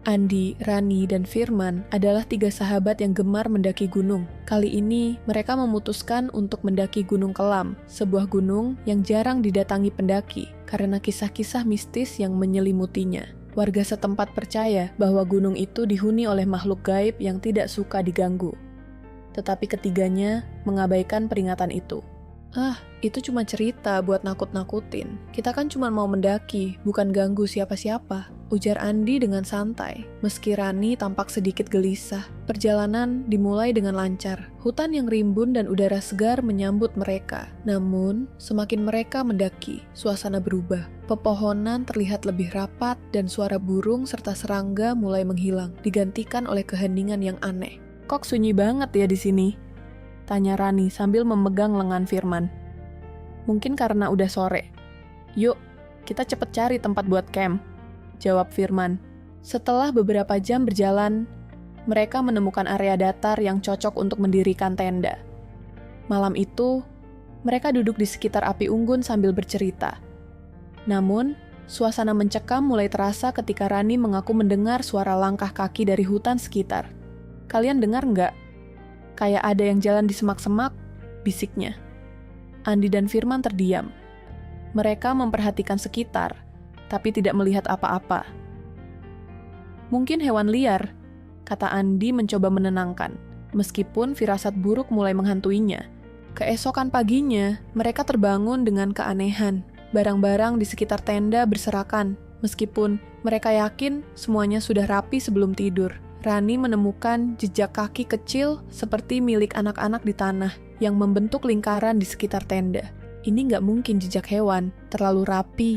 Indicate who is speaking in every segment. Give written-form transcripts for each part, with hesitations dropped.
Speaker 1: Andi, Rani, dan Firman adalah 3 sahabat yang gemar mendaki gunung. Kali ini, mereka memutuskan untuk mendaki Gunung Kelam, sebuah gunung yang jarang didatangi pendaki karena kisah-kisah mistis yang menyelimutinya. Warga setempat percaya bahwa gunung itu dihuni oleh makhluk gaib yang tidak suka diganggu. Tetapi ketiganya mengabaikan peringatan itu. Itu cuma cerita buat nakut-nakutin. Kita kan cuma mau mendaki, bukan ganggu siapa-siapa, ujar Andi dengan santai. Meski Rani tampak sedikit gelisah, perjalanan dimulai dengan lancar. Hutan yang rimbun dan udara segar menyambut mereka. Namun, semakin mereka mendaki, suasana berubah. Pepohonan terlihat lebih rapat dan suara burung serta serangga mulai menghilang, digantikan oleh keheningan yang aneh. Kok sunyi banget ya di sini? Tanya Rani sambil memegang lengan Firman. Mungkin karena udah sore. Yuk, kita cepet cari tempat buat camp, jawab Firman. Setelah beberapa jam berjalan, mereka menemukan area datar yang cocok untuk mendirikan tenda. Malam itu, mereka duduk di sekitar api unggun sambil bercerita. Namun, suasana mencekam mulai terasa ketika Rani mengaku mendengar suara langkah kaki dari hutan sekitar. Kalian dengar nggak? Kayak ada yang jalan di semak-semak, bisiknya. Andi dan Firman terdiam. Mereka memperhatikan sekitar, tapi tidak melihat apa-apa. Mungkin hewan liar, kata Andi mencoba menenangkan, meskipun firasat buruk mulai menghantuinya. Keesokan paginya, mereka terbangun dengan keanehan. Barang-barang di sekitar tenda berserakan, meskipun mereka yakin semuanya sudah rapi sebelum tidur. Rani menemukan jejak kaki kecil seperti milik anak-anak di tanah yang membentuk lingkaran di sekitar tenda. Ini nggak mungkin jejak hewan, terlalu rapi,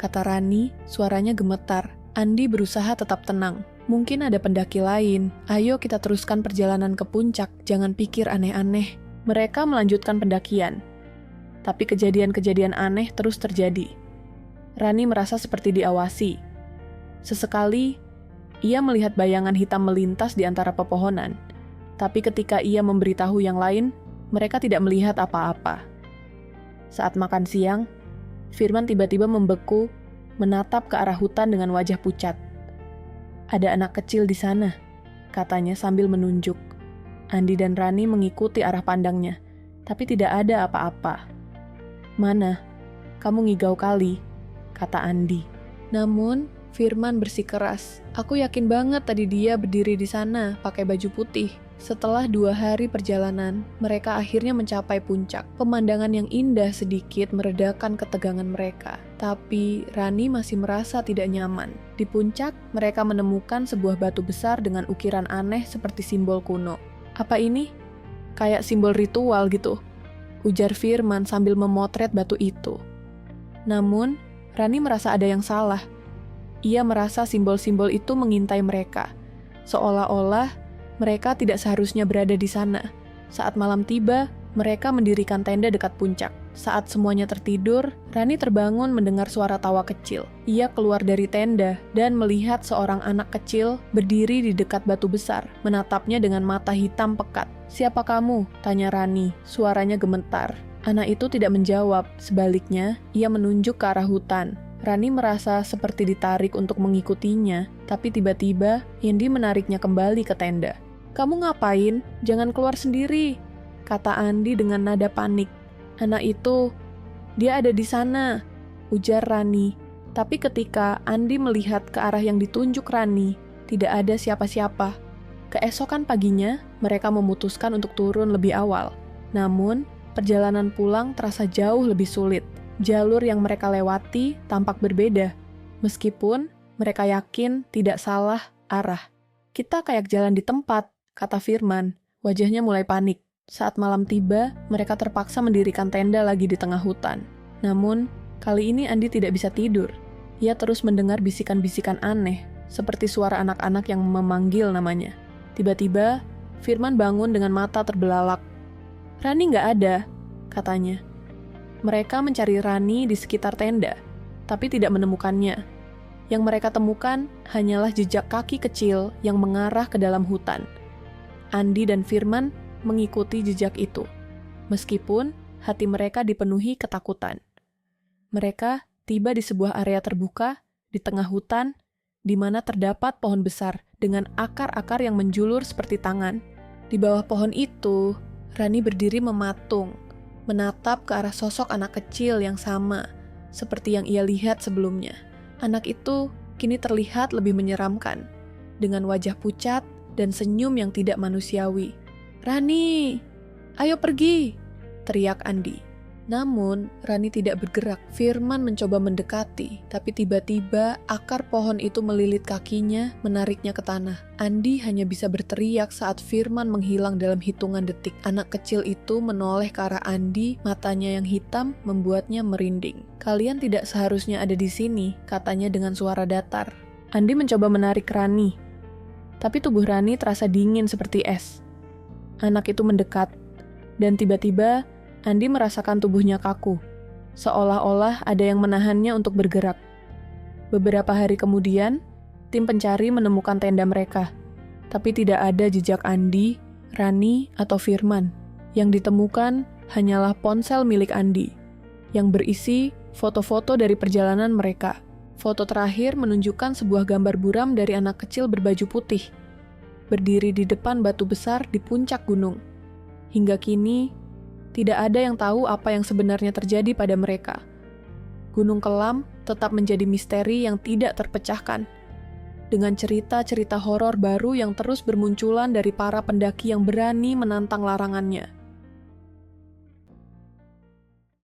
Speaker 1: kata Rani, suaranya gemetar. Andi berusaha tetap tenang. Mungkin ada pendaki lain. Ayo kita teruskan perjalanan ke puncak, jangan pikir aneh-aneh. Mereka melanjutkan pendakian. Tapi kejadian-kejadian aneh terus terjadi. Rani merasa seperti diawasi. Sesekali, ia melihat bayangan hitam melintas di antara pepohonan, tapi ketika ia memberitahu yang lain, mereka tidak melihat apa-apa. Saat makan siang, Firman tiba-tiba membeku, menatap ke arah hutan dengan wajah pucat. Ada anak kecil di sana, katanya sambil menunjuk. Andi dan Rani mengikuti arah pandangnya, tapi tidak ada apa-apa. Mana? Kamu ngigau kali, kata Andi. Namun, Firman bersikeras. Aku yakin banget tadi dia berdiri di sana, pakai baju putih. Setelah 2 hari perjalanan, mereka akhirnya mencapai puncak. Pemandangan yang indah sedikit meredakan ketegangan mereka. Tapi, Rani masih merasa tidak nyaman. Di puncak, mereka menemukan sebuah batu besar dengan ukiran aneh seperti simbol kuno. Apa ini? Kayak simbol ritual gitu, ujar Firman sambil memotret batu itu. Namun, Rani merasa ada yang salah. Ia merasa simbol-simbol itu mengintai mereka, seolah-olah mereka tidak seharusnya berada di sana. Saat malam tiba, mereka mendirikan tenda dekat puncak. Saat semuanya tertidur, Rani terbangun mendengar suara tawa kecil. Ia keluar dari tenda dan melihat seorang anak kecil berdiri di dekat batu besar, menatapnya dengan mata hitam pekat. "Siapa kamu?" tanya Rani, suaranya gemetar. Anak itu tidak menjawab, sebaliknya ia menunjuk ke arah hutan. Rani merasa seperti ditarik untuk mengikutinya, tapi tiba-tiba Indi menariknya kembali ke tenda. "Kamu ngapain? Jangan keluar sendiri," kata Andi dengan nada panik. "Anak itu, dia ada di sana," ujar Rani. Tapi ketika Andi melihat ke arah yang ditunjuk Rani, tidak ada siapa-siapa. Keesokan paginya, mereka memutuskan untuk turun lebih awal. Namun, perjalanan pulang terasa jauh lebih sulit. Jalur yang mereka lewati tampak berbeda, meskipun mereka yakin tidak salah arah. "Kita kayak jalan di tempat," kata Firman. Wajahnya mulai panik. Saat malam tiba, mereka terpaksa mendirikan tenda lagi di tengah hutan. Namun, kali ini Andi tidak bisa tidur. Ia terus mendengar bisikan-bisikan aneh, seperti suara anak-anak yang memanggil namanya. Tiba-tiba, Firman bangun dengan mata terbelalak. "Rani nggak ada," katanya. Mereka mencari Rani di sekitar tenda, tapi tidak menemukannya. Yang mereka temukan hanyalah jejak kaki kecil yang mengarah ke dalam hutan. Andi dan Firman mengikuti jejak itu, meskipun hati mereka dipenuhi ketakutan. Mereka tiba di sebuah area terbuka di tengah hutan di mana terdapat pohon besar dengan akar-akar yang menjulur seperti tangan. Di bawah pohon itu, Rani berdiri mematung, menatap ke arah sosok anak kecil yang sama, seperti yang ia lihat sebelumnya. Anak itu kini terlihat lebih menyeramkan, dengan wajah pucat dan senyum yang tidak manusiawi. "Rani, ayo pergi!" teriak Andi. Namun, Rani tidak bergerak. Firman mencoba mendekati, tapi tiba-tiba akar pohon itu melilit kakinya, menariknya ke tanah. Andi hanya bisa berteriak saat Firman menghilang dalam hitungan detik. Anak kecil itu menoleh ke arah Andi, matanya yang hitam membuatnya merinding. "Kalian tidak seharusnya ada di sini," katanya dengan suara datar. Andi mencoba menarik Rani, tapi tubuh Rani terasa dingin seperti es. Anak itu mendekat, dan tiba-tiba Andi merasakan tubuhnya kaku, seolah-olah ada yang menahannya untuk bergerak. Beberapa hari kemudian, tim pencari menemukan tenda mereka, tapi tidak ada jejak Andi, Rani, atau Firman. Yang ditemukan hanyalah ponsel milik Andi, yang berisi foto-foto dari perjalanan mereka. Foto terakhir menunjukkan sebuah gambar buram dari anak kecil berbaju putih, berdiri di depan batu besar di puncak gunung. Hingga kini, tidak ada yang tahu apa yang sebenarnya terjadi pada mereka. Gunung Kelam tetap menjadi misteri yang tidak terpecahkan, dengan cerita-cerita horor baru yang terus bermunculan dari para pendaki yang berani menantang larangannya.